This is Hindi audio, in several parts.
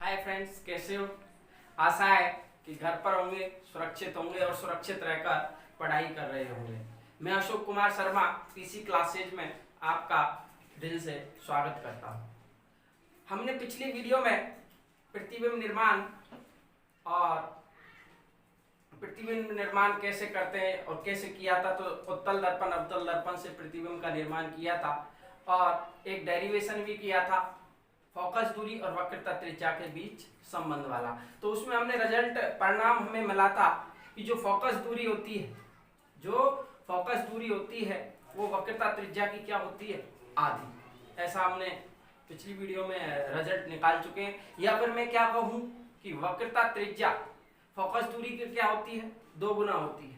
हाय फ्रेंड्स, कैसे हो? आशा है कि घर पर होंगे, सुरक्षित होंगे और सुरक्षित रहकर पढ़ाई कर रहे होंगे। मैं अशोक कुमार शर्मा पीसी क्लासेज में आपका दिल से स्वागत करता हूं। हमने पिछली वीडियो में प्रतिबिंब निर्माण और प्रतिबिंब निर्माण कैसे करते हैं और कैसे किया था, तो उत्तल दर्पण अवतल दर्पण से प्रतिबिंब का निर्माण किया था और एक डेरिवेशन भी किया था फोकस दूरी और वक्रता त्रिज्या के बीच संबंध वाला। तो उसमें हमने रिजल्ट परिणाम हमें मिला था कि जो फोकस दूरी होती है वो वक्रता त्रिज्या की क्या होती है, आधी। ऐसा हमने पिछली वीडियो में रिजल्ट निकाल चुके हैं। या फिर मैं क्या कहूँ कि वक्रता त्रिज्या फोकस दूरी की क्या होती है, 2 गुना होती है।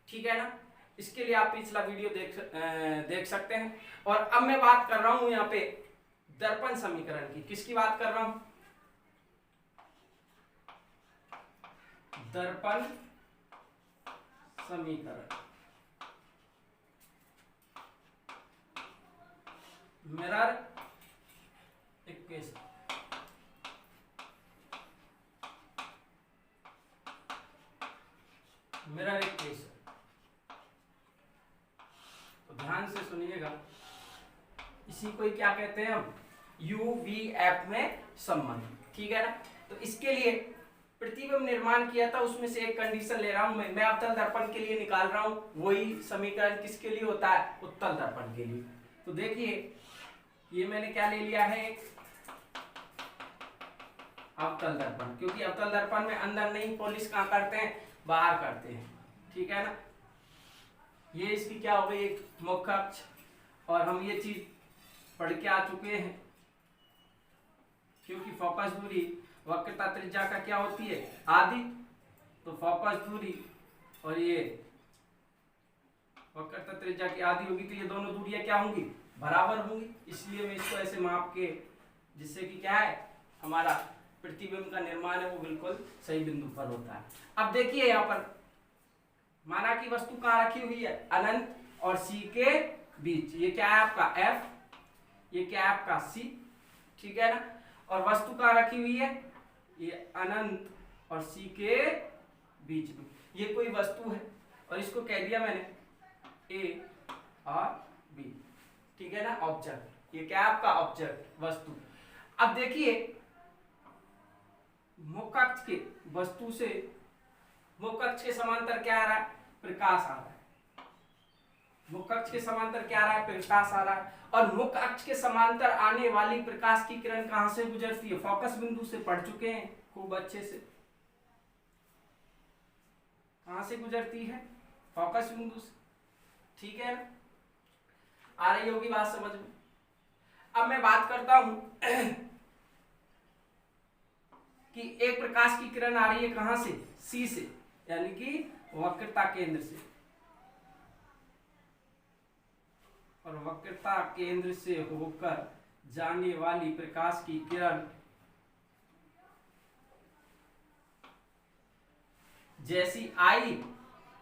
ठीक है ना? इसके लिए आप पिछला वीडियो देख सकते हैं। और अब मैं बात कर रहा हूँ यहाँ पे दर्पण समीकरण की। किसकी बात कर रहा हूं? दर्पण समीकरण। Mirror equation. मिरर इक्वेशन तो ध्यान से सुनिएगा। इसी को क्या कहते हैं हम? UVF में संबंध। ठीक है ना? तो इसके लिए प्रतिबिंब निर्माण किया था, उसमें से एक कंडीशन ले रहा हूं मैं अवतल दर्पण के लिए निकाल रहा हूं। वही समीकरण किसके लिए होता है? उत्तल दर्पण के लिए। तो देखिए, ये मैंने क्या ले लिया है, एक अवतल दर्पण, क्योंकि अवतल दर्पण में अंदर नहीं पॉलिश कहां करते हैं, बाहर करते हैं। ठीक है ना? ये इसकी क्या हो गई, एक मुख्य अक्ष। और हम ये चीज पढ़ के आ चुके हैं, क्योंकि फोकस दूरी वक्रता त्रिज्या का क्या होती है, आधी। तो फोकस दूरी और ये वक्रता त्रिज्या की आधी होगी, तो ये दोनों दूरियां क्या होंगी, बराबर होंगी। इसलिए मैं इसको ऐसे माप के, जिससे कि क्या है, हमारा प्रतिबिंब का निर्माण है वो बिल्कुल सही बिंदु पर होता है। अब देखिए, यहाँ पर माना की वस्तु कहाँ रखी हुई है, अनंत और सी के बीच। ये क्या है आपका F, ये क्या है आपका C। ठीक है ना? और वस्तु कहाँ रखी हुई है, ये अनंत और C के बीच में। ये कोई वस्तु है और इसको कह दिया मैंने A और B। ठीक है ना? ऑब्जेक्ट। ये क्या है आपका ऑब्जेक्ट, वस्तु। अब देखिए, मुख्य अक्ष के वस्तु से मुख्य अक्ष के समांतर क्या आ रहा है, प्रकाश आ रहा है। मुख्य अक्ष के समांतर क्या आ रहा है, प्रकाश आ रहा है। और मुख्य अक्ष के समांतर आने वाली प्रकाश की किरण कहां से गुजरती है, फोकस बिंदु से पढ़ चुके हैं खूब अच्छे से। कहां से गुजरती है, फोकस बिंदु से। ठीक है ना? आ रही होगी बात समझ में। अब मैं बात करता हूं कि एक प्रकाश की किरण आ रही है कहां से, सी से, यानी कि वक्रता केंद्र से। और वक्रता केंद्र से होकर जाने वाली प्रकाश की किरण जैसी आई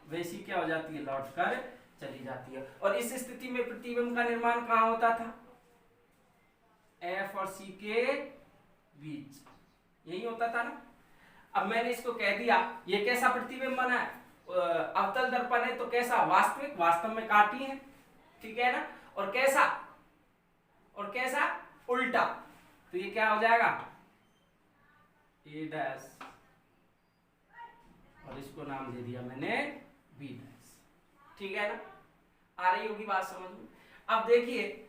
वैसी क्या हो जाती है, लौटकर चली जाती है। और इस स्थिति में प्रतिबिंब का निर्माण कहां होता था, F और C के बीच, यही होता था ना। अब मैंने इसको कह दिया, ये कैसा प्रतिबिंब बना है, अवतल दर्पण है, तो कैसा, वास्तविक, वास्तव में काटी है। ठीक है ना? और कैसा उल्टा, तो ये क्या हो जाएगा, A डैश, और इसको नाम दे दिया मैंने B डैश। ठीक है ना? आ रही होगी बात समझ में। अब देखिए,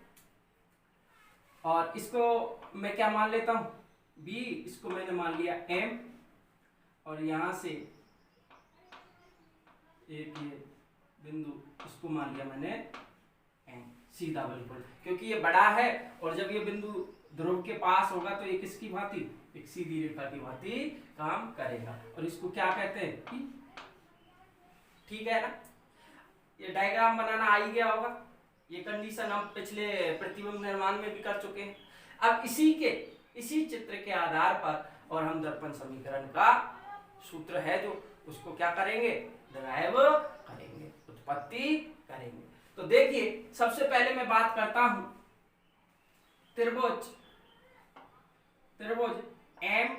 और इसको मैं क्या मान लेता हूं, B, इसको मैंने मान लिया M, और यहां से एक ये बिंदु, इसको मान लिया मैंने N, सीधा बिल्कुल, क्योंकि ये बड़ा है। और जब ये बिंदु ध्रुव के पास होगा तो ये किसकी भांति, एक सीधी रेखा की भांति काम करेगा। और इसको क्या कहते हैं, P। ठीक है ना? ये डायग्राम बनाना आ ही गया होगा। ये कंडीशन हम पिछले प्रतिबिंब निर्माण में भी कर चुके हैं। अब इसी चित्र के आधार पर और हम दर्पण समीकरण का सूत्र है जो, उसको क्या करेंगे, डिराइव करेंगे, उत्पत्ति करेंगे। तो देखिए, सबसे पहले मैं बात करता हूं त्रिभुज M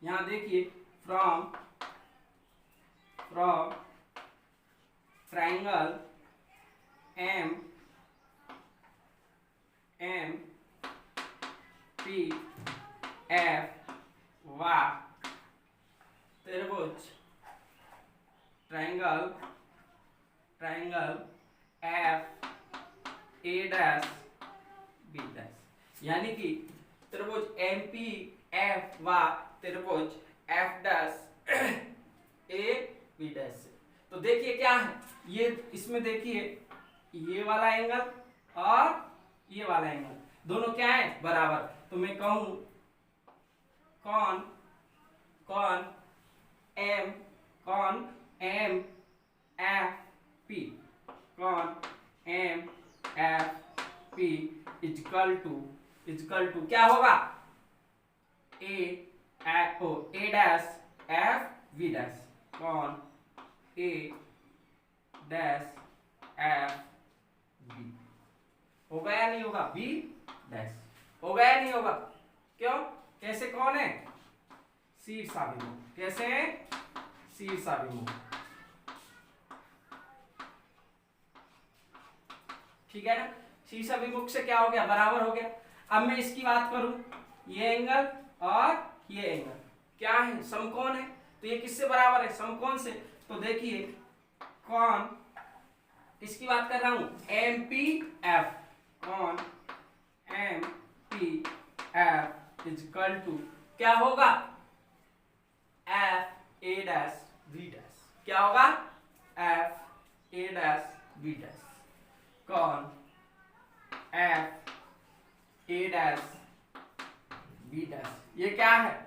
यहाँ देखिए from triangle M P F व त्रिभुज triangle F A dash B dash, यानी कि त्रिभुज एम पी एफ व त्रिभुज F dash A B dash से। तो देखिए क्या है, ये इसमें देखिए ये वाला एंगल और ये वाला एंगल दोनों क्या है, बराबर। तो मैं कहूं कॉन M F P is equal to क्या होगा, A dash F V dash, कॉन ए डैश एफ बी होगा या नहीं होगा, बी डैश होगा या नहीं होगा, क्यों, कैसे, कौन है, शीर्षाभिमुख, कैसे है, शीर्षाभिमुख, ठीक है ना। शीर्षाभिमुख से क्या हो गया, बराबर हो गया। अब मैं इसकी बात करूं, ये एंगल और ये एंगल क्या है, समकोण है, तो ये किससे बराबर है, समकोण से। तो देखिए कौन, किसकी बात कर रहा हूं, एम पी एफ, कौन M P F is equal to क्या होगा, F A dash B dash, क्या होगा, F A dash B dash, कौन F A dash B dash, ये क्या है,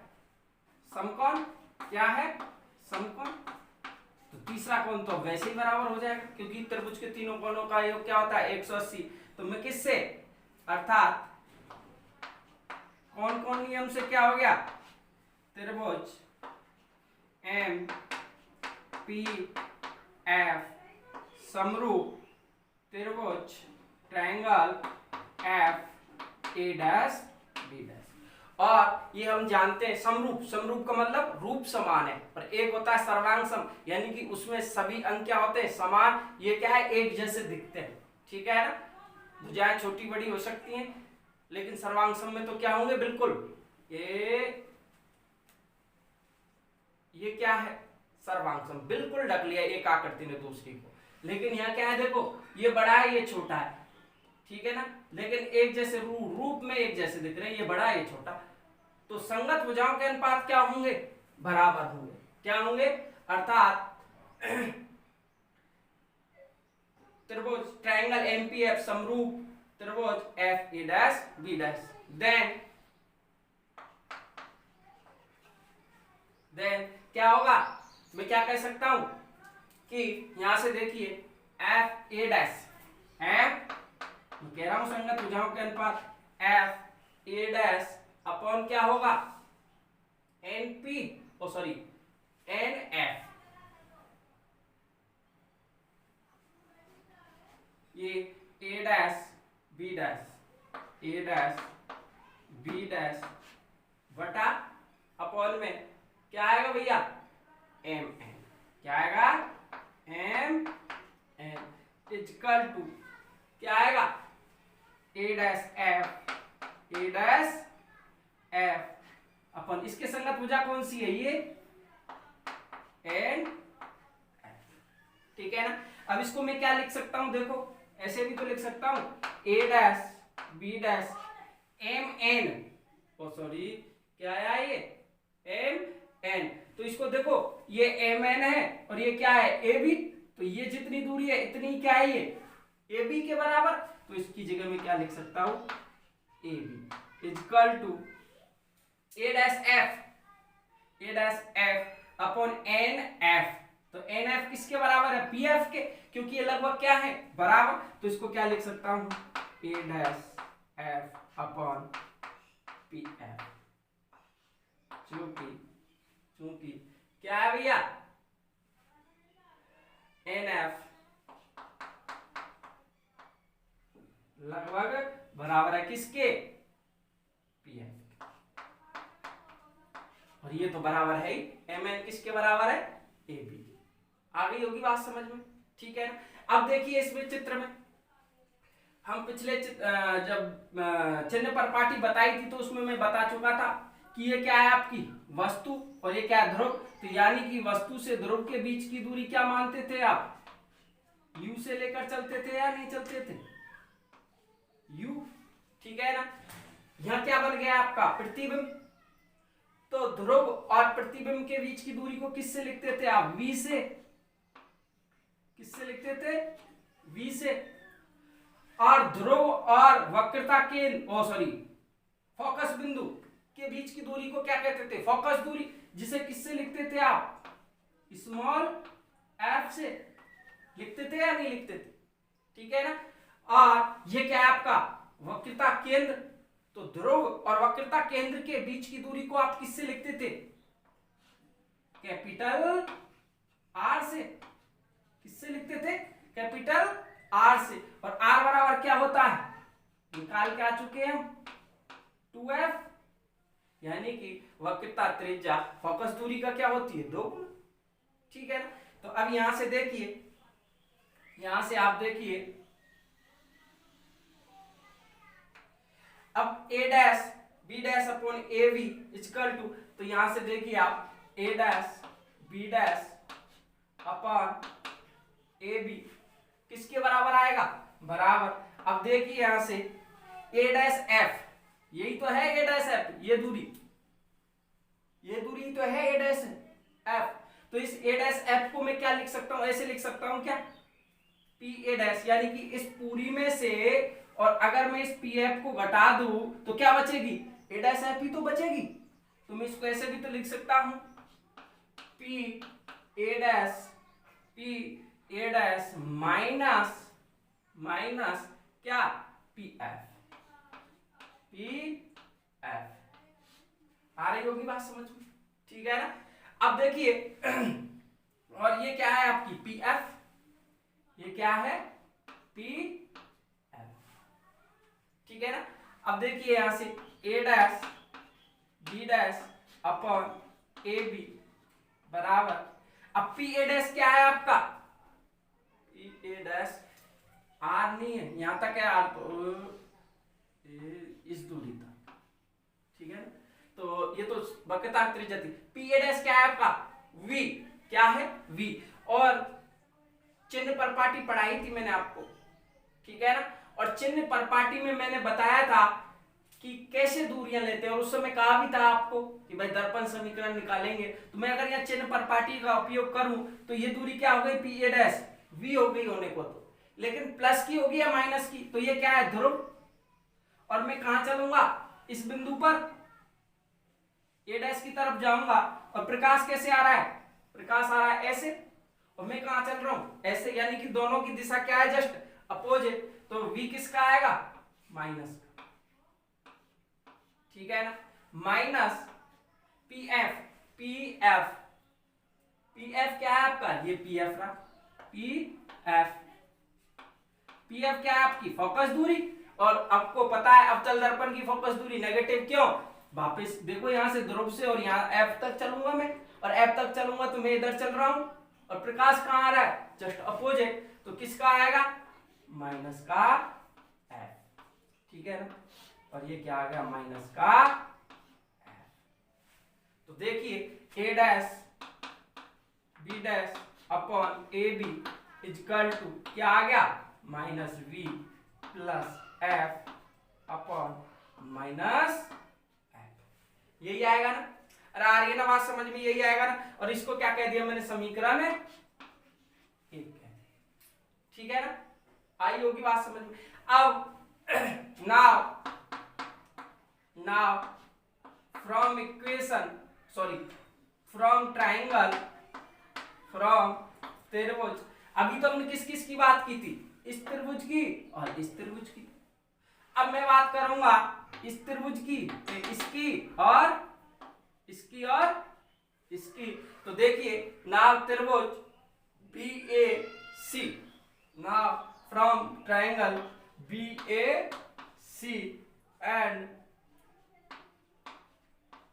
समकोण, क्या है, समकोण। तो तीसरा कोण तो वैसे ही बराबर हो जाएगा, क्योंकि त्रिभुज के तीनों कोणों का योग क्या होता है, 180। तो मैं किससे, अर्थात कौन नियम से क्या हो गया, त्रिभुज एम पी एफ समरूप त्रिभुज triangle F A dash B dash. और ये हम जानते हैं समरूप का मतलब रूप समान है, और एक होता है सर्वांग सम, यानी कि उसमें सभी अंक क्या होते हैं, समान, ये क्या है, एक जैसे दिखते हैं, ठीक है ना। भुजाएं छोटी बड़ी हो सकती हैं, लेकिन सर्वांग सम में तो क्या होंगे, बिल्कुल ये क्या है, सर्वांग सम, बिल्कुल ढक लिया एक आकृति ने दूसरी को। लेकिन यहाँ क्या है, देखो ये बड़ा है ये छोटा है, ठीक है ना, लेकिन एक जैसे रूप में एक जैसे दिख रहे हैं, ये बड़ा है ये छोटा। तो संगत भुजाओं के अनुपात क्या होंगे, बराबर होंगे, क्या होंगे, अर्थात त्रिभुज ट्रायंगल एमपीएफ समरूप त्रिभुज F A dash B dash, then क्या होगा, मैं क्या कह सकता हूं कि यहां से देखिए एफ ए डैश, एफ मैं कह रहा हूं संगत भुजाओं के अनुपात एफ ए डैश अपॉन क्या होगा, एन पी एन एफ, ये ए डैश बी डैश बटा अपॉन में क्या आएगा भैया, एम एन, क्या आएगा, एम एन इजकल टू क्या आएगा, ए डैश एफ अपन इसके संगत भुजा कौन सी है, ये एन एफ, ठीक है ना। अब इसको मैं क्या लिख सकता हूं, देखो ऐसे भी तो लिख सकता हूं, A dash B dash M N, क्या आया ये, एम एन। तो इसको देखो ये एम एन है और ये क्या है, ए बी, तो ये जितनी दूरी है इतनी क्या है, ये ए बी के बराबर। तो इसकी जगह में क्या लिख सकता हूं, A B is equal to A dash F upon N F. तो एन एफ किसके बराबर है, पी एफ के, क्योंकि ये लगभग क्या है, बराबर। तो इसको क्या लिख सकता हूं, A dash F upon P F, चूंकि क्या है भैया, एन एफ लगभग बराबर है किसके, पी एफ। और ये तो बराबर है ही mn किसके बराबर है, ab। आ गई होगी बात समझ में, ठीक है ना। अब देखिए इसमें चित्र में हम पिछले जब चिन्ह परपाटी बताई थी तो उसमें मैं बता चुका था कि ये क्या है आपकी वस्तु और ये क्या है ध्रुव। तो यानी कि वस्तु से ध्रुव के बीच की दूरी क्या मानते थे आप, u से लेकर चलते थे या नहीं चलते थे, u, ठीक है ना। यहां क्या बन गया आपका प्रतिबिंब, तो ध्रुव और प्रतिबिंब के बीच की दूरी को किससे लिखते थे आप, v से, किससे लिखते थे, v से। और ध्रुव और वक्रता केंद्र फोकस बिंदु के बीच की दूरी को क्या कहते थे, फोकस दूरी, जिसे किससे लिखते थे आप, स्मॉल f से लिखते थे या नहीं लिखते थे, ठीक है ना। और ये क्या है आपका वक्रता केंद्र, तो ध्रुव और वक्रता केंद्र के बीच की दूरी को आप किससे लिखते थे, कैपिटल R से, किससे लिखते थे, कैपिटल R से। और R बराबर क्या होता है, निकाल के आ चुके हैं हम 2f, यानी कि वक्रता त्रिज्या फोकस दूरी का क्या होती है, 2 गुना, ठीक है ना। तो अब यहां से देखिए, यहां से आप देखिए अब a dash b dash upon a b equal to, तो यहां से देखिए आप a dash b dash upon a b किसके बराबर आएगा, बराबर। अब देखिए यहां से a डैश f, यही तो है a डैश f, ये दूरी तो है a डैश f। तो इस a डैश f को मैं क्या लिख सकता हूं, ऐसे लिख सकता हूं क्या, p a डैश, यानी कि इस पूरी में से, और अगर मैं इस पी एफ को घटा दूं तो क्या बचेगी, a डैश f ही तो बचेगी। तो मैं इसको ऐसे भी तो लिख सकता हूं p a डैश माइनस क्या, p f आ रही होगी बात समझ में, ठीक है ना। अब देखिए और ये क्या है आपकी पी एफ, ये क्या है पी एफ, ठीक है ना। अब देखिए यहां से a dash b dash upon A B बराबर, अब पी ए डैश क्या है आपका, पी ए डैश आर नहीं है, यहां तक है आर, तो इस दूरी तक, ठीक है ना। तो ये तो वक्रता त्रिज्या थी। पी ए डैश क्या है आपका, v, क्या है v, और चिन्ह परपाटी पढ़ाई थी मैंने आपको, ठीक है ना। और चिन्ह परपाटी में मैंने बताया था कि कैसे दूरियां लेते हैं, और उस समय कहा भी था आपको कि भाई दर्पण समीकरण निकालेंगे। तो मैं अगर यहाँ चिन्ह परपाटी का उपयोग करूं तो ये दूरी क्या हो गई, पी ए डैश v हो गई होने को, तो लेकिन प्लस की होगी या माइनस की, तो ये क्या है ध्रुव, और मैं कहां चलूंगा, इस बिंदु पर a डैश की तरफ जाऊंगा, और प्रकाश कैसे आ रहा है, प्रकाश आ रहा है ऐसे, और मैं कहां चल रहा हूं, ऐसे, यानी कि दोनों की दिशा क्या है, जस्ट अपोजिट। तो v किसका आएगा, माइनस, ठीक है ना, minus P F, P F क्या है आपका, ये पी एफ रहा, पी एफ क्या है आपकी फोकस दूरी, और आपको पता है अवतल दर्पण की फोकस दूरी नेगेटिव, क्यों, वापस देखो यहां से ध्रुव से, और यहाँ एफ तक चलूंगा मैं, और एफ तक चलूंगा तो मैं इधर चल रहा हूं, और प्रकाश कहां आ रहा है, जस्ट अपोजिट, तो किसका आएगा, माइनस का एफ, ठीक है ना। और ये क्या आ गया, माइनस का एफ। तो देखिए A dash B dash upon A B is equal to क्या आ गया, minus V plus F upon minus F, यही आएगा ना। अरे आ रही है ना बात समझ में, यही आएगा ना। और इसको क्या कह दिया मैंने, समीकरण 1 कह दिया, ठीक है ना, आई होगी बात समझ में। अब now from equation from triangle, from त्रिभुज, अभी तो हमने किस किस की बात की थी, इस त्रिभुज की और इस त्रिभुज की। अब मैं बात करूंगा इस त्रिभुज की, इसकी और इसकी और इसकी। तो देखिए नाव त्रिभुज BAC, now from triangle BAC and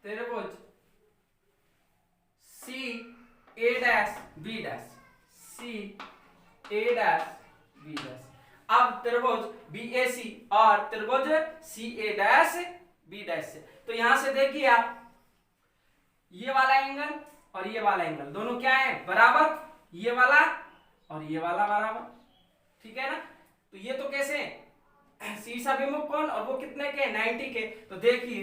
त्रिभुज ए डैश बी डैश, सी ए डैश बी डैश। अब त्रिभुज BAC और त्रिभुज CA डैश बी डैश से, तो यहां से देखिए आप, ये वाला एंगल और ये वाला एंगल दोनों क्या है, बराबर, ये वाला और ये वाला बराबर, ठीक है ना। तो ये तो कैसे है, शीर्ष अभिमुख कोण और वो कितने के, 90 के। तो देखिए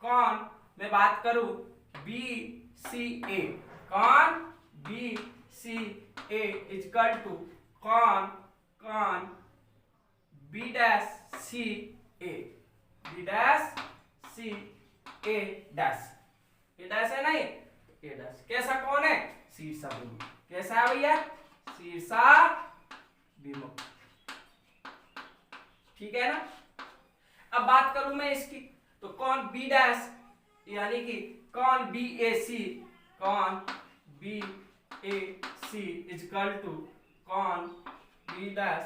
कौन मैं बात करूं BCA, कौन BCA इक्वल टू कौन B dash CA, B dash CA dash, A dash है ना, ये ए डैश कैसा कौन है, शीर्षाभिमुख। कैसा है भैया, शीर्षाभिमुख, ठीक है ना। अब बात करूं मैं इसकी, तो कौन B डैश यानी कि कौन BAC, कौन BAC इक्वल टू कौन B dash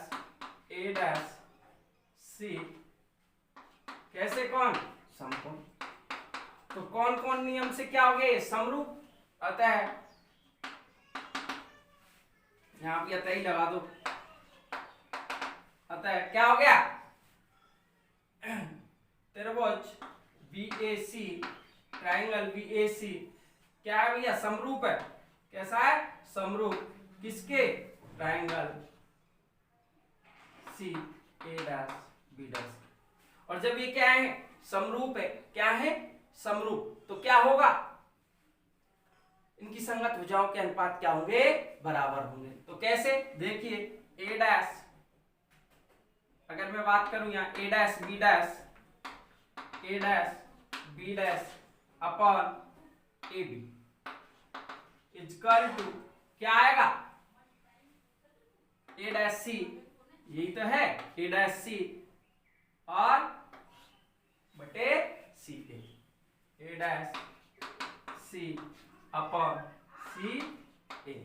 A dash C, कैसे कौन, समकोण। तो कौन कौन नियम से क्या हो गए, समरूप, अतः यहां पे अतः ही लगा दो, अतः क्या हो गया, त्रिभुज BAC, ट्रायंगल BAC क्या है भैया, समरूप है। कैसा है, समरूप, किसके, triangle CA dash B dash. और जब ये क्या है, समरूप है, क्या है, समरूप, तो क्या होगा, इनकी संगत भुजाओं के अनुपात क्या होंगे, बराबर होंगे। तो कैसे, देखिए A डैश, अगर मैं बात करूं यहाँ A dash B dash, A dash B dash upon AB equal to क्या आएगा, A डैश C, यही तो है A डैश C और बटे CA, A dash C upon CA।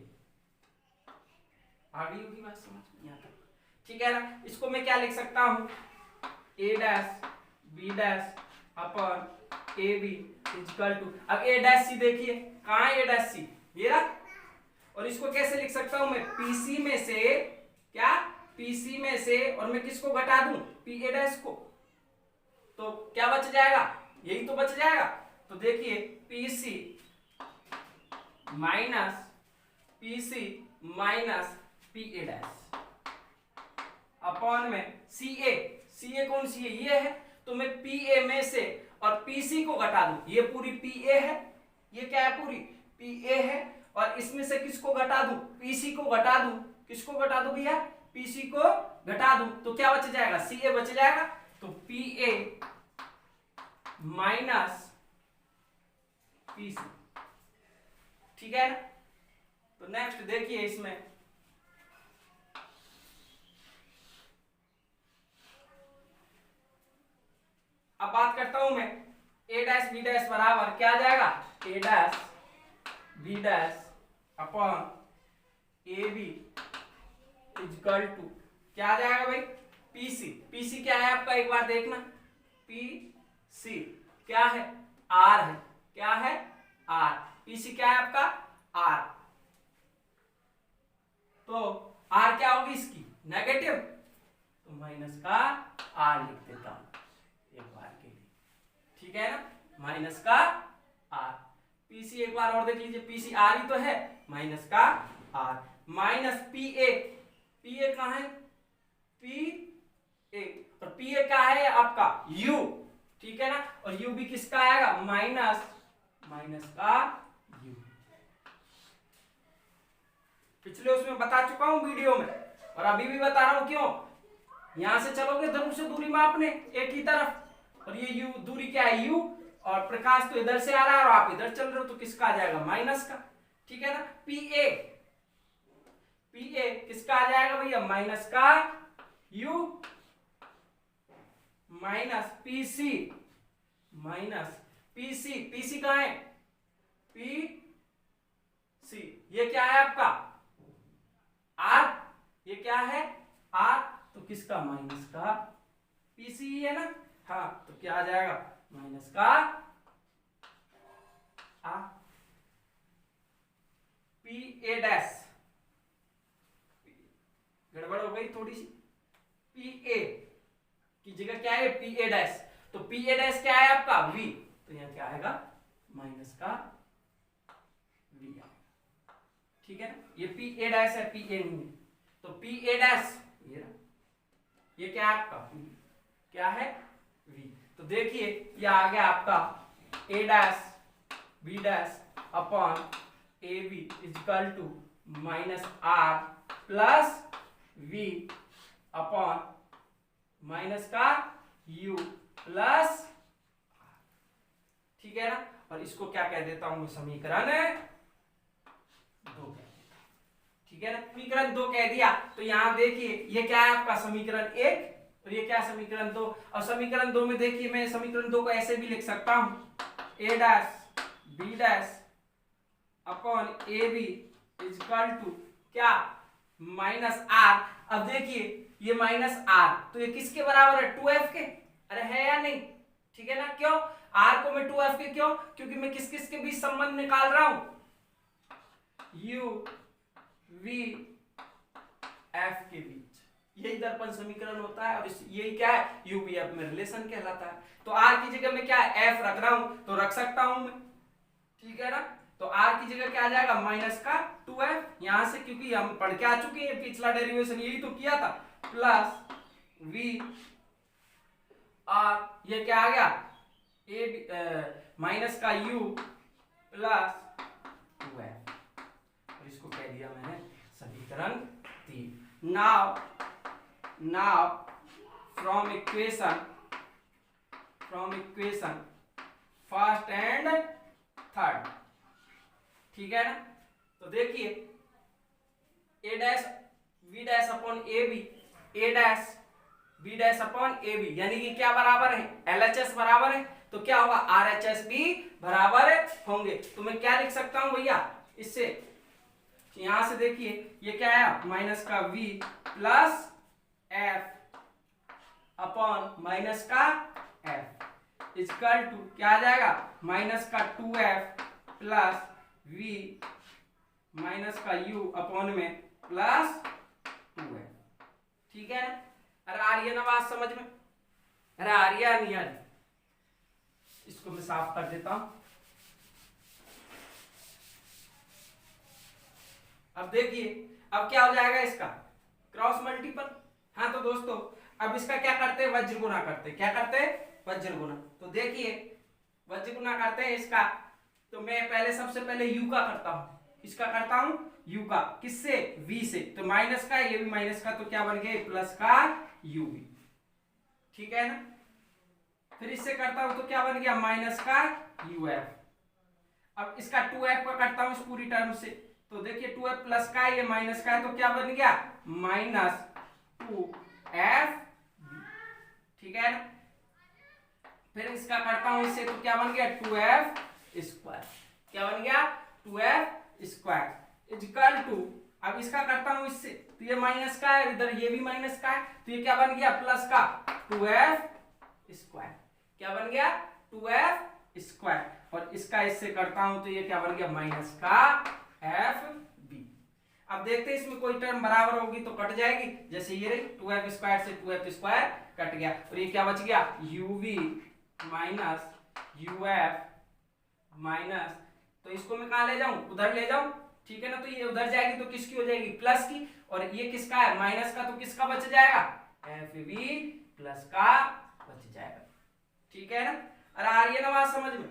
आ गई होगी बात समझ में, यहाँ तक ठीक है ना। इसको मैं क्या लिख सकता हूं, A dash B dash upon AB equal to, अब A डैश C देखिए कहाँ है, A डैश C ये रहा, और इसको कैसे लिख सकता हूं मैं, PC में से, क्या PC में से, और मैं किसको घटा दूं, PA डैश को, तो क्या बच जाएगा, यही तो बच जाएगा। तो देखिए PC minus PA dash upon में CA कौन सी है, ये है, तो मैं PA में से और PC को घटा दूं, ये पूरी PA है, ये क्या है, पूरी PA है, और इसमें से किसको घटा दूं, PC को घटा दूं, किसको घटा दूं भैया, PC को घटा दूं, तो क्या बच जाएगा, CA बच जाएगा। तो PA माइनस PC, ठीक है ना। तो नेक्स्ट देखिए इसमें, अब बात करता हूं मैं, A डैश B डैश बराबर क्या आ जाएगा, A dash B dash upon AB equal to क्या आ जाएगा भाई, PC क्या है आपका, एक बार देखना, PC क्या है, R है, क्या है, R, PC क्या है आपका, R, तो R क्या होगी इसकी, नेगेटिव, तो माइनस का R लिख देता हूं एक बार के लिए, ठीक है ना, माइनस का R। PC एक बार और देख लीजिए, PC R ही तो है, माइनस का R, माइनस PA कहाँ है, PA, और PA क्या है आपका, U, ठीक है ना, और U भी किसका आएगा, माइनस का U। पिछले उसमें बता चुका हूं वीडियो में, और अभी भी बता रहा हूं, क्यों, यहां से चलोगे ध्रुव से दूरी मापने एक ही तरफ, और ये U दूरी क्या है, U, और प्रकाश तो इधर से आ रहा है और आप इधर चल रहे हो, तो किसका आ जाएगा, माइनस का, ठीक है ना। PA किसका आ जाएगा भैया, माइनस का U माइनस PC कहाँ है, PC, ये क्या है आपका R, ये क्या है R, तो किसका, माइनस का PC ही है ना, हाँ, तो क्या आ जाएगा, माइनस का R। पी ए डैश, गड़बड़ हो गई थोड़ी सी, पी ए की जगह क्या है पी ए डैश, तो पी ए डैश क्या है आपका v, तो यहाँ क्या आएगा माइनस का v आएगा, ठीक है ना। ये पी ए डैश है, पी ए नहीं है, तो पी ए डैश ये क्या है आपका क्या है v, तो देखिए ये आ गया आपका a dash b dash upon A B is equal to minus R plus v upon minus का u प्लस, ठीक है ना। और इसको क्या कह देता हूं मैं समीकरण 2, ठीक है ना। समीकरण 2 कह दिया, तो यहां देखिए ये क्या है आपका समीकरण 1 और ये क्या है समीकरण 2, और समीकरण 2 में देखिए मैं समीकरण 2 को ऐसे भी लिख सकता हूं a dash b dash upon A B is equal to क्या माइनस आर। अब देखिए ये माइनस आर, तो ये किसके बराबर है 2f के, अरे है या नहीं, ठीक है ना। क्यों r को मैं 2f के, क्यों, क्योंकि मैं किस किस के बीच संबंध निकाल रहा हूं u v f के बीच, यही दर्पण समीकरण होता है। और यही क्या है u v f में रिलेशन कहलाता है। तो r की जगह में क्या है f रख रहा हूं तो रख सकता हूं मैं, ठीक है ना। तो r की जगह क्या आ जाएगा माइनस का 2f, यहां से क्योंकि हम पढ़ के आ चुके हैं पिछला डेरिवेशन यही तो किया था, प्लस v और ये क्या आ गया माइनस का u प्लस 2f, और इसको कह दिया मैंने समीकरण 3। Now from equation first and third, ठीक है ना। तो देखिए a dash v dash upon A B, a dash b dash upon A B, यानी कि क्या बराबर है LHS बराबर है, तो क्या होगा RHS भी बराबर होंगे। तो मैं क्या लिख सकता हूं भैया इससे, यहां से देखिए ये क्या है माइनस का v plus f upon minus का f इजकल टू क्या आ जाएगा माइनस का 2f प्लस v माइनस का u अपॉन में प्लस 2f, ठीक है ना। अरे आ रही है ना बात समझ में, अरे आ रही है नहीं आ रही, इसको मैं साफ कर देता हूं। अब देखिए अब क्या हो जाएगा इसका क्रॉस मल्टीपल। हाँ तो दोस्तों अब इसका क्या करते हैं वज्र गुना करते हैं, क्या करते हैं वज्र गुना। तो देखिए वज्र गुना करते हैं इसका, तो मैं पहले सबसे पहले u का करता हूं, किसका करता हूं u का, किससे v से, तो माइनस का ये भी माइनस का, तो क्या बन गया प्लस का u भी, ठीक है ना। फिर इससे करता हूं तो क्या बन गया माइनस का uf। अब इसका 2f का करता हूं इस पूरी टर्म से, तो देखिए 2f प्लस का ये माइनस का है, तो क्या बन गया माइनस 2f, ठीक है ना। फिर इसका करता हूं इससे, तो क्या बन गया 2f स्क्वायर, क्या बन गया 2f स्क्वायर इजकल टू, अब इसका करता हूं इससे, तो ये माइनस का है, इधर ये भी माइनस का है, तो ये क्या बन गया प्लस का 2f स्क्वायर, क्या बन गया 2f स्क्वायर। और इसका इससे करता हूं तो ये क्या बन गया माइनस का f b। अब देखते हैं इसमें कोई टर्म बराबर होगी तो कट जाएगी, जैसे ये रही 2f स्क्वायर से 2f स्क्वायर कट गया, और ये क्या बच गया uv माइनस uf माइनस, तो इसको मैं कहां ले जाऊं उधर ले जाऊं, ठीक है ना। तो ये उधर जाएगी तो किसकी हो जाएगी प्लस की, और ये किसका है माइनस का, तो किसका बच जाएगा fb प्लस का बच जाएगा, ठीक है ना। अरे आ रही है ना बात समझ में।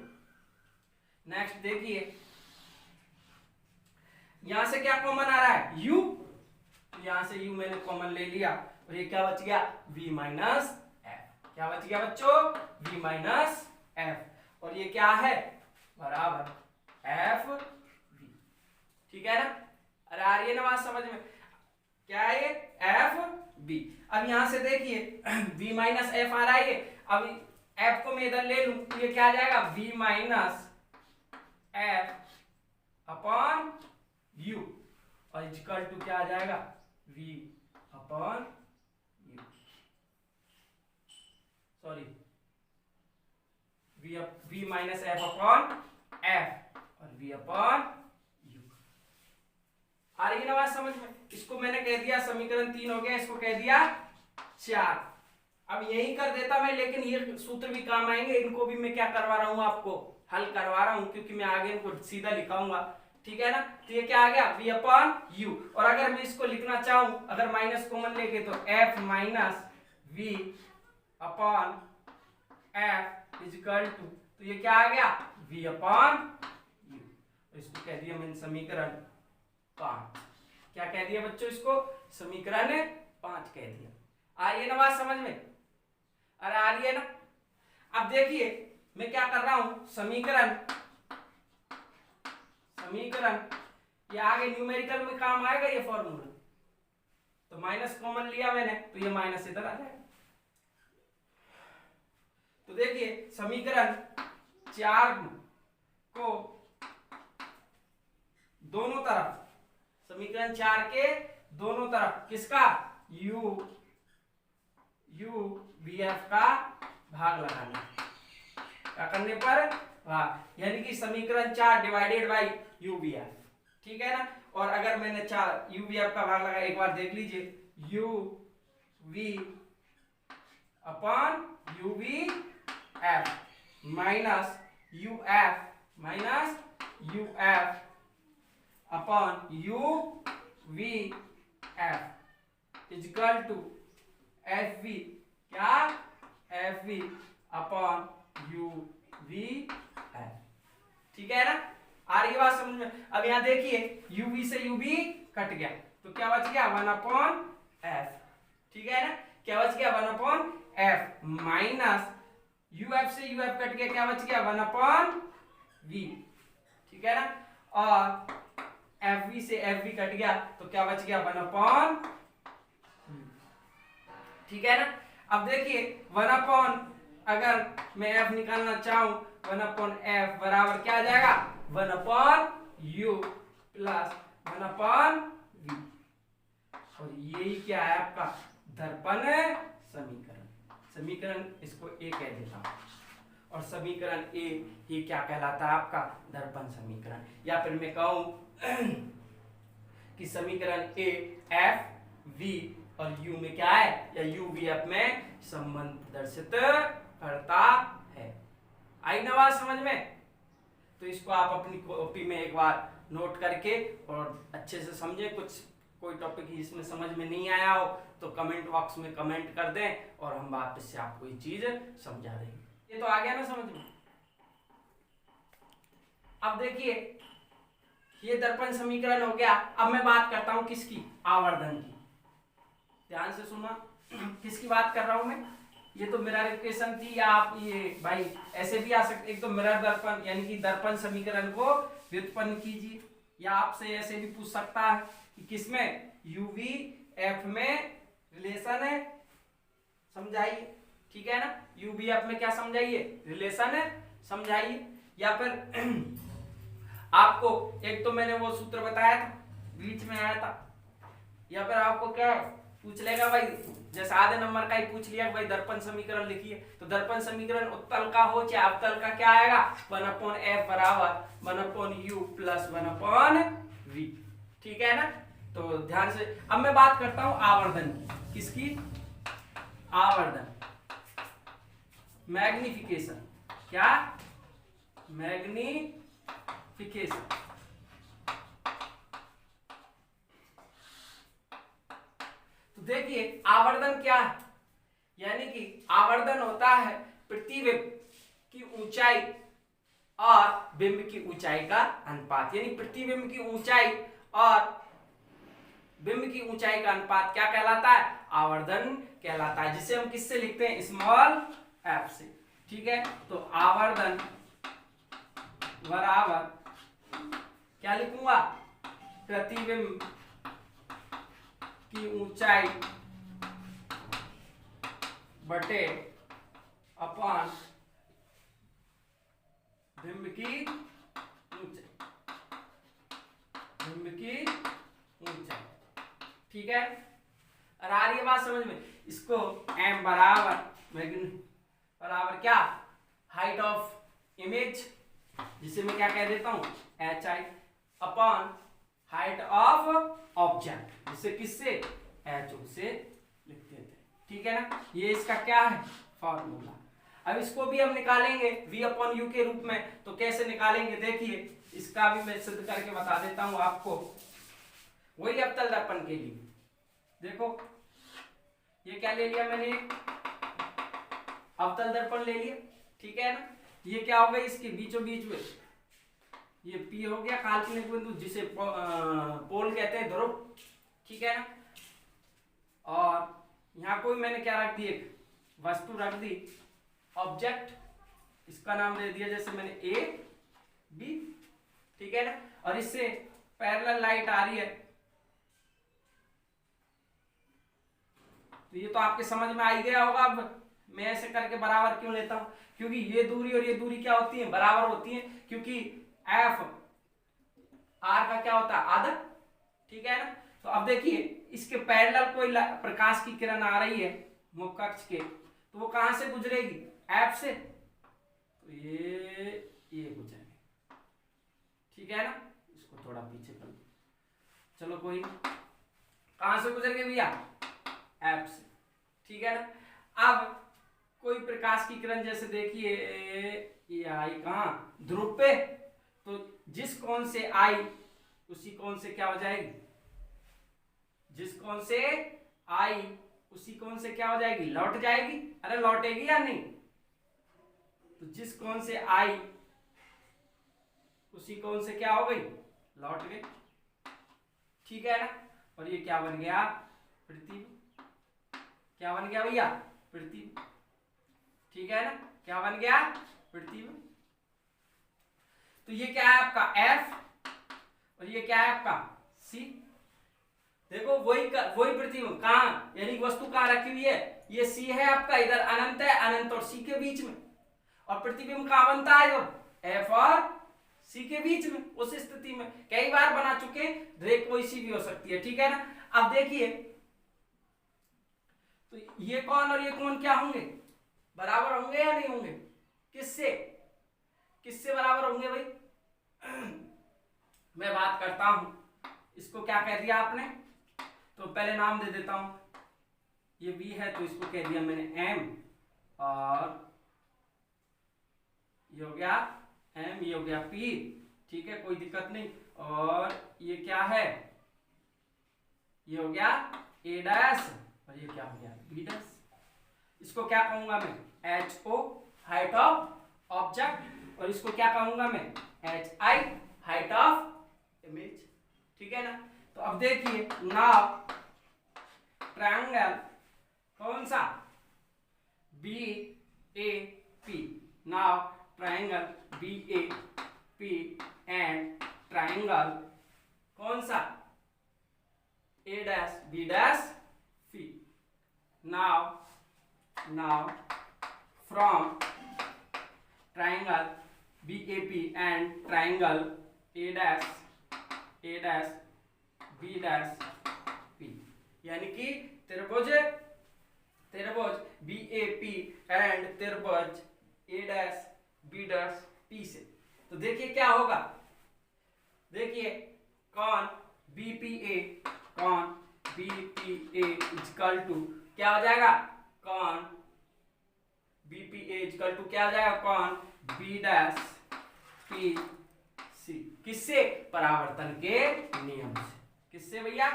नेक्स्ट देखिए यहां से क्या कॉमन आ रहा है u, तो यहां से u मैंने कॉमन ले लिया, और ये क्या बच गया v माइनस f, क्या बच गया बच्चों v माइनस f, और ये क्या है बराबर f v, ठीक है ना। अरे आ रही है ना बात समझ में, क्या है ये f v। अब यहां से देखिए v माइनस f आ रहा है, ये अब f को मैं इधर ले लूं तो ये क्या आ जाएगा v minus f upon u, और इक्वल टू क्या आ जाएगा v upon u, sorry v minus f upon f और v अपॉन u, आ रही है ना बात समझ में? इसको मैंने कह दिया समीकरण 3 हो गया, इसको कह दिया 4। अब यही कर देता मैं, लेकिन ये सूत्र भी काम आएंगे, इनको भी मैं क्या करवा रहा हूं, आपको हल करवा रहा हूं, क्योंकि मैं आगे इनको सीधा लिखाऊंगा। ठीक है ना? तो ये क्या आ गया, v अपॉन u। और अगर मैं इसको लिखना चाहूं, अगर माइनस कॉमन लेके, तो f minus v upon f equal to, तो ये क्या आ गया, v अपॉन u। इसको कह दिया मैंने समीकरण 5। क्या कह दिया बच्चों, इसको समीकरण 5 कह दिया। आ रही है ना बात समझ में? अरे आ रही है ना? अब देखिए मैं क्या कर रहा हूं, समीकरण ये आगे न्यूमेरिकल में काम आएगा ये फॉर्मूला। तो माइनस कॉमन लिया मैंने, तो ये माइनस इधर आ जाएगा। तो देखिए समीकरण 4 को दोनों तरफ, समीकरण 4 के दोनों तरफ किसका, u vf का भाग लगाना। क्या करने पर, भाग, यानी कि समीकरण 4 डिवाइडेड बाई u vf। ठीक है ना? और अगर मैंने 4 u vf का भाग लगाया, एक बार देख लीजिए, u v upon u v f minus u f upon u v f is equal to F V, क्या, F V upon U V F. ठीक है ना? आ रही है बात समझ में? अब यहां देखिए यू वी से यू वी कट गया, तो क्या बच गया, 1 अपॉन एफ। ठीक है ना? क्या बच गया, 1 upon F minus U F से यू एफ कट गया, क्या बच गया, 1 अपॉन वी। ठीक है ना? और एफ वी से एफ वी कट गया, तो क्या बच गया, 1 अपॉन। ठीक है ना? अब देखिए 1 अपॉन, अगर मैं f निकालना चाहूं, 1 अपॉन f बराबर क्या आ जाएगा, 1 upon u plus 1 upon v। और यही क्या है आपका दर्पण समीकरण। समीकरण इसको a कह देता हूं, और समीकरण a ही क्या कहलाता है, आपका दर्पण समीकरण। या फिर मैं कहूं कि समीकरण a f v और u में क्या है, या u v f में संबंध दर्शित करता है। आई ना बात समझ में? तो इसको आप अपनी कॉपी में एक बार नोट करके और अच्छे से समझे। कोई टॉपिक इसमें समझ में नहीं आया हो तो कमेंट बॉक्स में कमेंट कर दें, और हम वापस से आपको ये चीज समझा देंगे। ये तो आ गया ना समझ में? अब देखिए ये दर्पण समीकरण हो गया। अब मैं बात करता हूं किसकी, आवर्धन की। ध्यान से सुना, किसकी बात कर रहा हूं मैं, ये तो मिरर इक्वेशन थी, या आप ये भाई ऐसे भी आ सकते, एक तो मिरर दर्पण यानी कि दर्पण समीकरण को व्युत्पन्न कीजिए, या आपसे ऐसे भी पूछ सकता है कि किसमें, uv f में रिलेशन है, समझाइए। ठीक है ना? uv f में क्या समझाइए, रिलेशन है, समझाइए। या फिर आपको एक तो मैंने वो सूत्र बताया था, बीच में आया था, या फिर आपको क्या पूछ लेगा भाई, जैसे आधे नंबर का ही पूछ लिया भाई दर्पण समीकरण लिखिए, तो दर्पण समीकरण उत्तल का हो चाहे अवतल का, क्या आएगा, 1 अपॉन f बराबर 1 upon u plus 1 upon v। ठीक है ना? तो ध्यान से अब मैं बात करता हूं आवर्धन की। किसकी, आवर्धन, मैग्निफिकेशन। क्या, मैग्निफिकेशन। तो देखिए आवर्धन क्या है, यानी कि आवर्धन होता है प्रतिबिंब की ऊंचाई और बिंब की ऊंचाई का अनुपात। यानी प्रतिबिंब की ऊंचाई और बिंब की ऊंचाई का अनुपात क्या कहलाता है, आवर्धन कहलाता है, जिसे हम किससे लिखते हैं, स्मॉल f से। ठीक है? तो आवर्धन बराबर क्या लिखूंगा, प्रतिबिंब की ऊंचाई बटे अपॉन बिंब की ऊंचाई, बिंब की ऊंचाई। ठीक है? और आ रही है बात समझ में? इसको m बराबर क्या, हाइट ऑफ इमेज, जिसे मैं क्या कह देता हूं, hi upon height of object, जिसे किससे HO से लिखते थे। ठीक है ना, ये इसका क्या है फॉर्मूला। अब इसको भी हम निकालेंगे V/U के रूप में, तो कैसे निकालेंगे देखिए, इसका भी मैं सिद्ध करके बता देता हूं आपको। वही अवतल दर्पण के लिए देखो, ये क्या ले लिया मैंने, अवतल दर्पण ले लिया। ठीक है ना, ये क्या हो गया इसके बीचों बीच में, ये P हो गया काल्पनिक बिंदु, जिसे पोल कहते हैं, ध्रुव। ठीक है ना, और यहाँ कोई मैंने क्या रख दी, एक वस्तु रख दी, ऑब्जेक्ट, इसका नाम दे दिया जैसे मैंने A B। ठीक है ना, और इससे पैरेलल लाइट आ रही है, तो ये तो आपके समझ में आ ही गया होगा। अब मैं ऐसे करके बराबर क्यों लेता हूं, क्योंकि ये दूरी और ये दूरी क्या होती है, बराबर होती है, क्योंकि F R का क्या होता है, आधा। ठीक है ना, तो अब देखिए इसके पैरेलल कोई प्रकाश की किरण आ रही है मुख्य अक्ष के, तो वो कहां से गुजरेगी, F से, तो ये गुजरेगी। ठीक है ना, इसको थोड़ा पीछे कर, चलो कोई, कहां से गुजर गए भैया, F से। ठीक है ना, अब कोई प्रकाश की किरण जैसे देखिए ये आई कहां, ध्रुव पे, तो जिस कोण से आई उसी कोण से क्या हो जाएगी, जिस कोण से आई उसी कोण से क्या हो जाएगी, लौट जाएगी। अरे लौटेगी या नहीं, तो जिस कोण से आई उसी कोण से क्या हो गई, लौट गई। ठीक है ना, और ये क्या बन गया, प्रतिबिंब। क्या बन गया भैया, प्रतिबिंब। ठीक है ना, क्या बन गया, प्रतिबिंब। तो ये क्या है आपका F, और ये क्या है आपका C। देखो वही प्रतिबिंब कहां, यानी वस्तु कहां रखी हुई है, ये C है आपका, इधर अनंत है, अनंत और C के बीच में, और प्रतिबिंब कहां बनता है, जब F और C के बीच में। उस स्थिति में कई बार बना चुके, रेख कोई सी भी हो सकती है। ठीक है ना, अब देखिए तो ये कौन और ये कौन क्या होंगे, बराबर होंगे या नहीं होंगे, किससे किससे बराबर होंगे भाई, मैं बात करता हूं, इसको क्या कह दिया आपने, तो पहले नाम दे देता हूं, ये V है तो इसको कह दिया मैंने M, और ये हो गया M, ये हो गया P। ठीक है, कोई दिक्कत नहीं, और ये क्या है, ये हो गया A डैश, और ये क्या हो गया B डैश। इसको क्या कहूंगा मैं, HO हाइट ऑफ ऑब्जेक्ट, और इसको क्या कहूंगा मैं, HI हाइट ऑफ इमेज। ठीक है ना, तो अब देखिए नाउ ट्रायंगल कौन सा, BAP, now triangle BAP and triangle कौन सा, A dash B dash P। now from triangle BAP and triangle A dash B dash P, यानी कि त्रिभुज BAP एंड त्रिभुज A dash B dash P से। तो देखिए क्या होगा, देखिए कॉन BPA इक्वल टू क्या हो जाएगा, कॉन BPA इक्वल टू क्या हो जाएगा, कॉन B डैश PC। किससे, परावर्तन के नियम से। किससे भैया,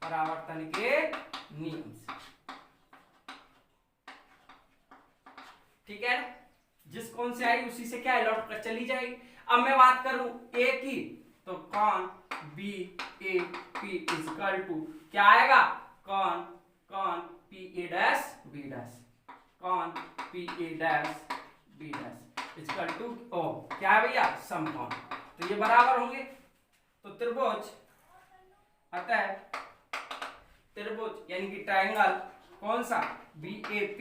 परावर्तन के नियम से। ठीक है, जिस कौन से आई उसी से क्या है, लौट कर चली जाएगी। अब मैं बात करूं A की, तो कॉन BAP इक्वल टू क्या आएगा, कॉन PA डैश B डैश, कॉन PA dash B dash equal to O क्या है भैया, समकोण। तो ये बराबर होंगे, तो त्रिभुज, अतः त्रिभुज यानी कि ट्रायंगल कौन सा, BAP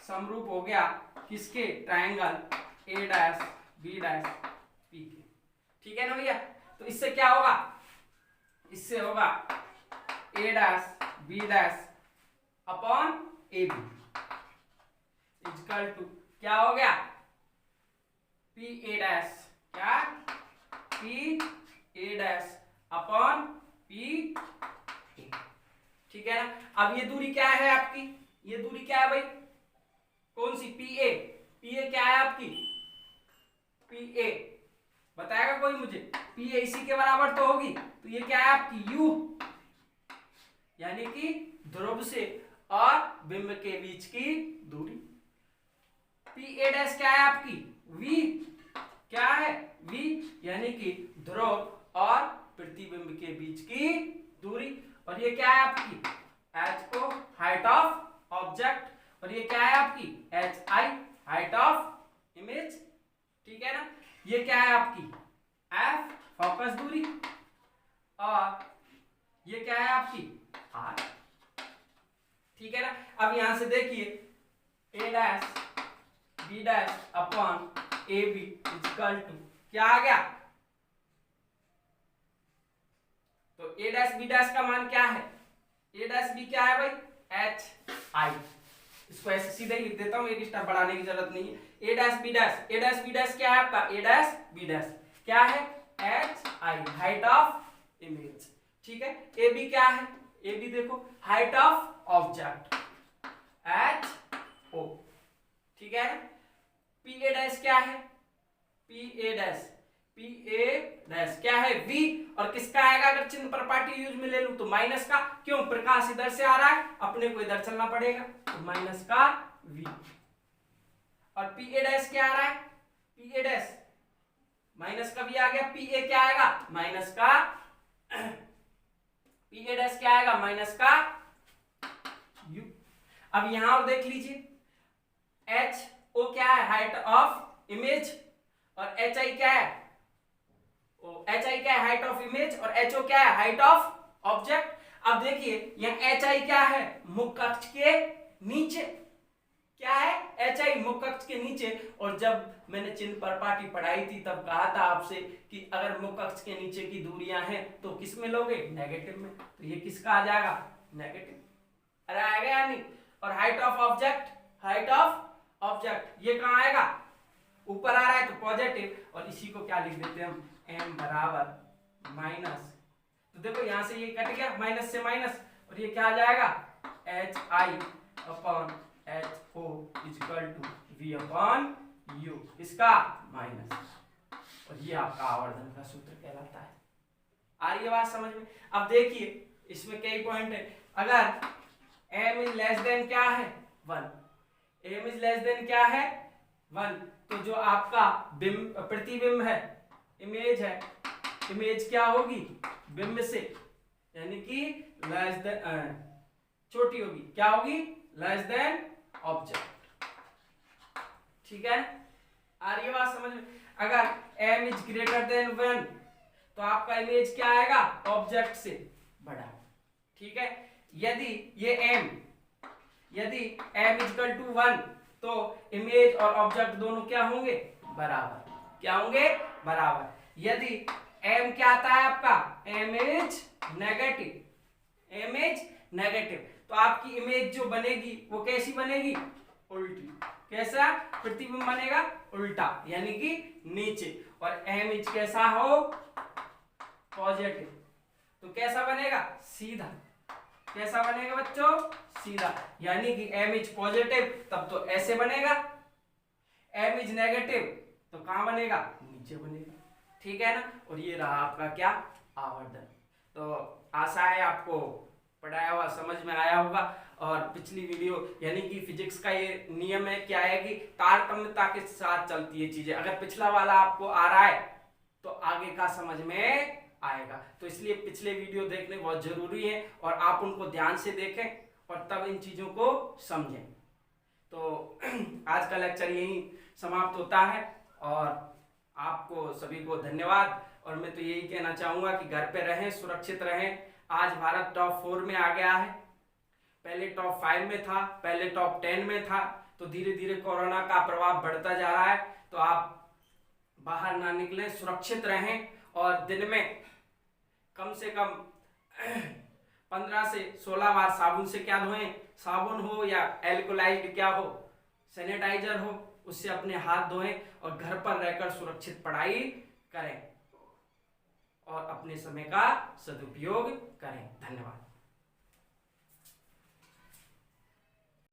समरूप हो गया किसके, triangle A dash B dash P के। ठीक है ना भैया, तो इससे क्या होगा, इससे होगा A dash B dash upon AB equal to क्या हो गया, PA डैश, क्या PA डैश अपॉन पी, ठीक है ना। अब ये दूरी क्या है आपकी, ये दूरी क्या है भाई, कौन सी, पी ए। पी ए क्या है आपकी, पी ए, बताएगा कोई मुझे, पी ए इसी के बराबर तो होगी, तो ये क्या है आपकी यू, यानी कि ध्रुव से और बिंब के बीच की दूरी। पी ए डैश क्या है आपकी, वी, क्या है वी, यानी कि ध्रुव और प्रतिबिंब के बीच की दूरी। और ये क्या है आपकी H O, height of object, और ये क्या है आपकी H I, height of image, ठीक है ना। ये क्या है आपकी एफ, फोकस दूरी, और ये क्या है आपकी आर, ठीक है ना। अब यहां से देखिए A dash B dash upon A B equal to क्या आ गया, तो ए डैश बी डैश का मान क्या है, ए डैश बी क्या है भाई एच आई, इसको ऐसे सीधे लिख देता हूं, एक स्टेप बढ़ाने की जरूरत नहीं है। A dash B dash, A dash B dash क्या है आपका, ए डैश बी डैश क्या है H I, height of image, ठीक है। ए बी क्या है, ए बी देखो height of object H O, ठीक है। पी ए डैश क्या है, P A dash, P A dash क्या है वी, और किसका आएगा अगर चिन्ह पर पार्टी यूज में ले लूं तो माइनस का, क्यों प्रकाश इधर से आ रहा है, अपने को इधर चलना पड़ेगा, तो माइनस का वी। और पी ए डैश क्या आ रहा है, पी ए डैश माइनस का भी आ गया, पी ए क्या आएगा माइनस का, पी ए डैश क्या आएगा माइनस का यू। अब यहां और देख लीजिए एच ओ क्या है हाइट ऑफ इमेज, और एच आई क्या है, एच आई क्या है हाइट ऑफ इमेज, और एच ओ क्या है हाइट ऑफ ऑब्जेक्ट। अब देखिए यहाँ एच आई क्या है मुख्य अक्ष के नीचे, क्या है एच आई मुख्य अक्ष के नीचे, और जब मैंने चिन्ह पर पाटी पढ़ाई थी तब कहा था आपसे कि अगर मुख्य अक्ष के नीचे की दूरियां हैं तो किस में लोगे, नेगेटिव में, तो ये किसका आ जाएगा नेगेटिव, अरे आएगा या नहीं। और height of object, height of object ये कहां आएगा, ऊपर आ रहा है तो पॉजिटिव, और इसी को क्या लिख देते हैं हम m बराबर माइनस, तो देखो यहां से ये कट गया माइनस से माइनस, और ये क्या आ जाएगा H I upon H O equal to V upon U, इसका माइनस, और ये आपका आवर्धन का सूत्र कहलाता है। आ रही है बात समझ में। अब देखिए इसमें कई पॉइंट है, अगर m इज लेस देन क्या है 1, m इज लेस देन क्या है 1, तो जो आपका बिंब प्रतिबिंब है इमेज है, इमेज क्या होगी बिंब से, यानी कि लेस देन छोटी होगी, क्या होगी लेस देन ऑब्जेक्ट, ठीक है। आ रही है बात समझ में। अगर m इज ग्रेटर देन 1 तो आपका इमेज क्या आएगा ऑब्जेक्ट से बड़ा, ठीक है। यदि ये m, यदि m इक्वल टू 1 तो इमेज और ऑब्जेक्ट दोनों क्या होंगे बराबर, क्या होंगे बराबर। यदि m क्या आता है आपका m is negative, m is negative, तो आपकी इमेज जो बनेगी वो कैसी बनेगी उल्टी, कैसा प्रतिबिंब बनेगा उल्टा, यानी कि नीचे, और m इज कैसा हो पॉजिटिव, तो कैसा बनेगा सीधा, कैसा बनेगा बच्चों सीधा, यानी कि m इज पॉजिटिव तब तो ऐसे बनेगा, m इज नेगेटिव तो कहां बनेगा नीचे बनेगा, ठीक है ना। और ये रहा आपका क्या आवर्धन। तो आशा है आपको पढ़ाया हुआ समझ में आया होगा। और पिछली वीडियो यानी कि फिजिक्स का ये नियम है क्या है कि तारतम्यता के साथ चलती है चीजें, अगर पिछला वाला आपको आ रहा है तो आगे का समझ में आएगा, तो इसलिए पिछले वीडियो देखने बहुत जरूरी है और आप उनको ध्यान से देखें और तब इन चीजों को समझें। तो आज का लेक्चर यही समाप्त होता है और आपको सभी को धन्यवाद। और मैं तो यही कहना चाहूंगा कि घर पे रहें, सुरक्षित रहें। आज भारत टॉप 4 में आ गया है, पहले टॉप 5 में था, पहले टॉप 10 में था, तो धीरे धीरे कोरोना का प्रभाव बढ़ता जा रहा है। तो आप बाहर ना निकलें, सुरक्षित रहें और दिन में कम से कम 15 से 16 बार साबुन से क्या धोएं, साबुन हो या एल्कोलाइज्ड क्या हो, सैनिटाइजर हो, उससे अपने हाथ धोएं और घर पर रहकर सुरक्षित पढ़ाई करें और अपने समय का सदुपयोग करें। धन्यवाद।